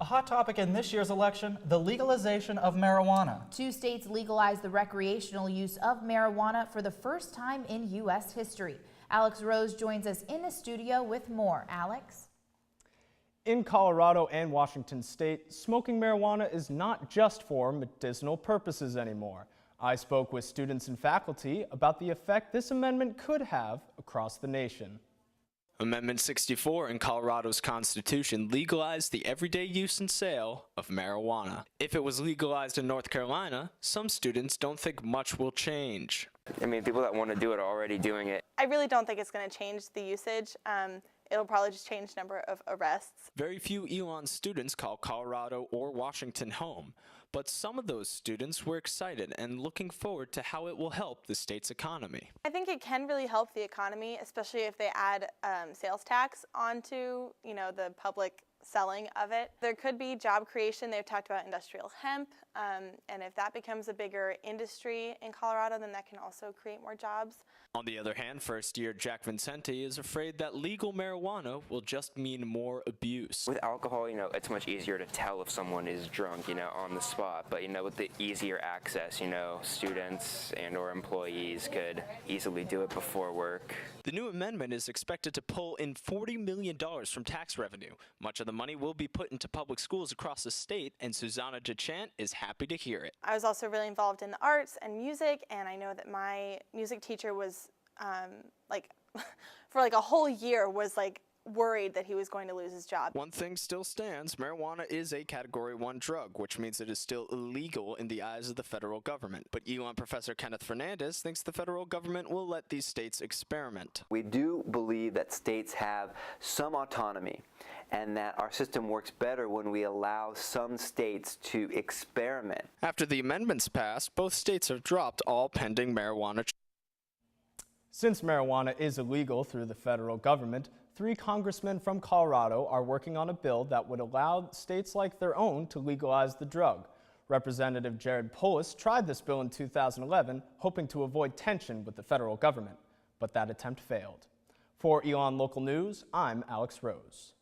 A hot topic in this year's election, the legalization of marijuana. 2 states legalized the recreational use of marijuana for the first time in U.S. history. Alex Rose joins us in the studio with more. Alex? In Colorado and Washington state, smoking marijuana is not just for medicinal purposes anymore. I spoke with students and faculty about the effect this amendment could have across the nation. Amendment 64 in Colorado's Constitution legalized the everyday use and sale of marijuana. If it was legalized in North Carolina, some students don't think much will change. I mean, people that want to do it are already doing it. I really don't think it's going to change the usage. It'll probably just change the number of arrests. Very few ELN students call Colorado or Washington home, but some of those students were excited and looking forward to how it will help the state's economy. I think it can really help the economy, especially if they add sales tax onto, the public selling of it. There could be job creation. They've talked about industrial hemp, and if that becomes a bigger industry in Colorado, then that can also create more jobs. On the other hand, first-year Jack Vincenti is afraid that legal marijuana will just mean more abuse. With alcohol, it's much easier to tell if someone is drunk, on the spot. But, with the easier access, students and or employees could easily do it before work. The new amendment is expected to pull in $40 million from tax revenue. Much of the money will be put into public schools across the state, and Susanna DeChant is happy to hear it. I was also really involved in the arts and music, and I know that my music teacher was, for a whole year was worried that he was going to lose his job. One thing still stands: marijuana is a Category 1 drug, which means it is still illegal in the eyes of the federal government. But ELN professor Kenneth Fernandez thinks the federal government will let these states experiment. We do believe that states have some autonomy and that our system works better when we allow some states to experiment. After the amendments passed, both states have dropped all pending marijuana. Since marijuana is illegal through the federal government, 3 congressmen from Colorado are working on a bill that would allow states like their own to legalize the drug. Representative Jared Polis tried this bill in 2011, hoping to avoid tension with the federal government, but that attempt failed. For ELN Local News, I'm Alex Rose.